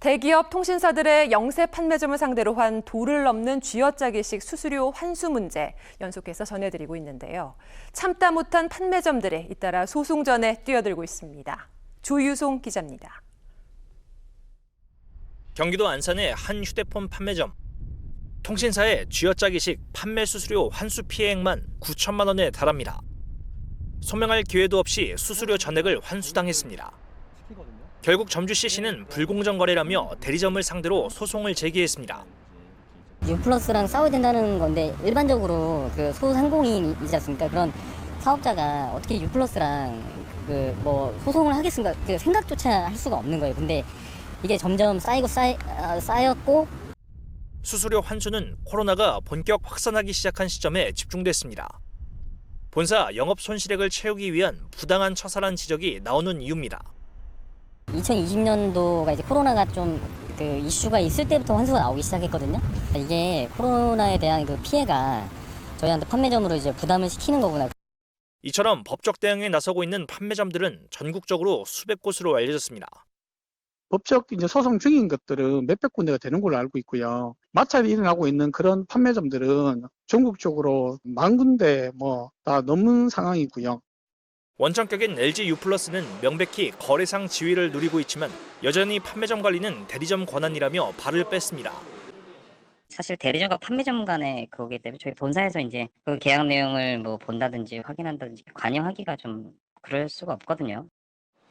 대기업 통신사들의 영세 판매점을 상대로 한 도를 넘는 쥐어짜기식 수수료 환수 문제 연속해서 전해드리고 있는데요. 참다 못한 판매점들이 잇따라 소송전에 뛰어들고 있습니다. 조유송 기자입니다. 경기도 안산의 한 휴대폰 판매점. 통신사의 쥐어짜기식 판매 수수료 환수 피해액만 9천만 원에 달합니다. 소명할 기회도 없이 수수료 전액을 환수당했습니다. 결국 점주CC는 불공정 거래라며 대리점을 상대로 소송을 제기했습니다. 유플러스랑 싸워야 된다는 건데 일반적으로 그 소상공인이지 않습니까? 그런 사업자가 어떻게 유플러스랑 소송을 하겠습니까? 그 생각조차 할 수가 없는 거예요. 근데 이게 점점 쌓였고 수수료 환수는 코로나가 본격 확산하기 시작한 시점에 집중됐습니다. 본사 영업 손실액을 채우기 위한 부당한 처사란 지적이 나오는 이유입니다. 2020년도가 이제 코로나가 좀 그 이슈가 있을 때부터 환수가 나오기 시작했거든요. 이게 코로나에 대한 그 피해가 저희한테 판매점으로 이제 부담을 시키는 거구나. 이처럼 법적 대응에 나서고 있는 판매점들은 전국적으로 수백 곳으로 알려졌습니다. 법적 소송 중인 것들은 몇백 군데가 되는 걸로 알고 있고요. 마찰이 일어나고 있는 그런 판매점들은 전국적으로 10,000군데 다 넘는 상황이고요. 원천격인 LG U+는 명백히 거래상 지위를 누리고 있지만 여전히 판매점 관리는 대리점 권한이라며 발을 뺐습니다. 사실 대리점과 판매점 간의 그거기 때문에 저희 본사에서 이제 그 계약 내용을 본다든지 확인한다든지 관여하기가 좀 그럴 수가 없거든요.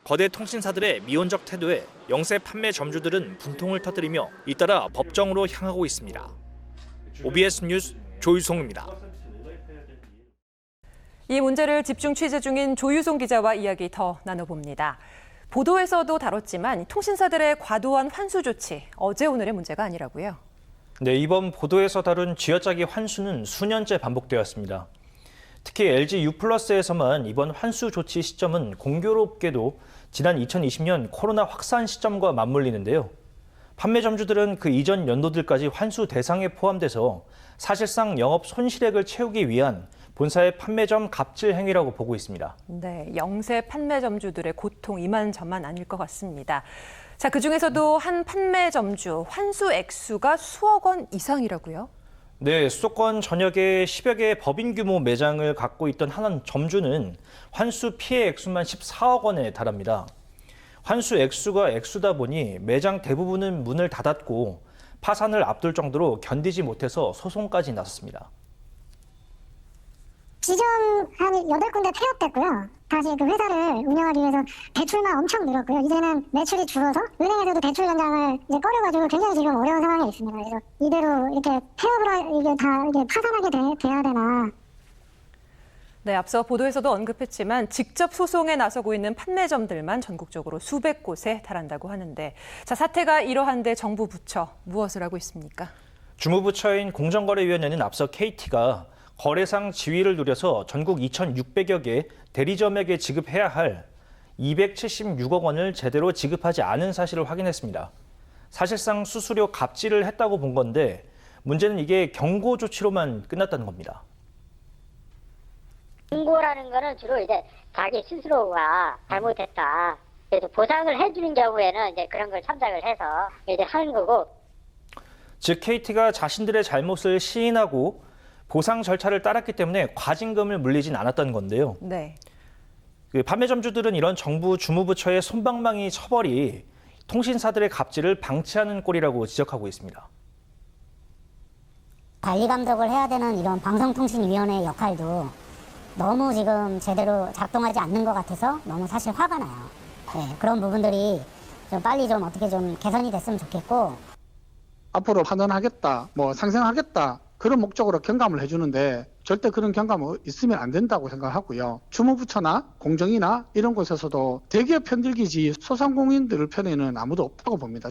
거대 통신사들의 미온적 태도에 영세 판매 점주들은 분통을 터뜨리며 잇따라 법정으로 향하고 있습니다. OBS 뉴스 조유송입니다. 이 문제를 집중 취재 중인 조유송 기자와 이야기 더 나눠봅니다. 보도에서도 다뤘지만 통신사들의 과도한 환수 조치, 어제 오늘의 문제가 아니라고요. 네, 이번 보도에서 다룬 쥐어짜기 환수는 수년째 반복되었습니다. 특히 LG U+에서만 이번 환수 조치 시점은 공교롭게도 지난 2020년 코로나 확산 시점과 맞물리는데요. 판매점주들은 그 이전 연도들까지 환수 대상에 포함돼서 사실상 영업 손실액을 채우기 위한 본사의 판매점 갑질 행위라고 보고 있습니다. 네, 영세 판매점주들의 고통 이만저만 아닐 것 같습니다. 자, 그중에서도 한 판매점주 환수 액수가 수억 원 이상이라고요? 네, 수도권 전역에 10여 개의 법인 규모 매장을 갖고 있던 한 점주는 환수 피해 액수만 14억 원에 달합니다. 환수 액수가 액수다 보니 매장 대부분은 문을 닫았고 파산을 앞둘 정도로 견디지 못해서 소송까지 나섰습니다. 지점 한 8군데 폐업됐고요. 다시 그 회사를 운영하기 위해서 대출만 엄청 늘었고요. 이제는 매출이 줄어서 은행에서도 대출 연장을 이제 꺼려가지고 굉장히 지금 어려운 상황에 있습니다. 그래서 이대로 이렇게 폐업을 이게 파산하게 돼야 되나. 네, 앞서 보도에서도 언급했지만 직접 소송에 나서고 있는 판매점들만 전국적으로 수백 곳에 달한다고 하는데, 자, 사태가 이러한데 정부 부처 무엇을 하고 있습니까? 주무부처인 공정거래위원회는 앞서 KT가 거래상 지위를 누려서 전국 2,600여 개 대리점에게 지급해야 할 276억 원을 제대로 지급하지 않은 사실을 확인했습니다. 사실상 수수료 갑질을 했다고 본 건데 문제는 이게 경고 조치로만 끝났다는 겁니다. 경고라는 거는 주로 이제 자기 스스로가 잘못했다. 그래서 보상을 해주는 경우에는 이제 그런 걸 참작을 해서 이제 하는 거고. 즉 KT가 자신들의 잘못을 시인하고 보상 절차를 따랐기 때문에 과징금을 물리진 않았다는 건데요. 네. 판매점주들은 이런 정부 주무부처의 솜방망이 처벌이 통신사들의 갑질을 방치하는 꼴이라고 지적하고 있습니다. 관리 감독을 해야 되는 이런 방송통신위원회 역할도 너무 지금 제대로 작동하지 않는 것 같아서 너무 사실 화가 나요. 네, 그런 부분들이 좀 빨리 좀 어떻게 좀 개선이 됐으면 좋겠고. 앞으로 환원하겠다, 상생하겠다 그런 목적으로 경감을 해주는데 절대 그런 경감은 있으면 안 된다고 생각하고요. 주무부처나 공정이나 이런 곳에서도 대기업 편들기지 소상공인들 편에는 아무도 없다고 봅니다.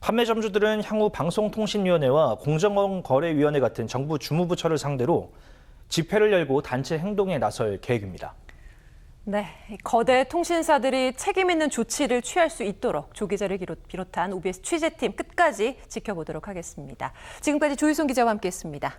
판매점주들은 향후 방송통신위원회와 공정거래위원회 같은 정부 주무부처를 상대로 집회를 열고 단체 행동에 나설 계획입니다. 네, 거대 통신사들이 책임 있는 조치를 취할 수 있도록 조 기자를 비롯한 OBS 취재팀 끝까지 지켜보도록 하겠습니다. 지금까지 조유송 기자와 함께했습니다.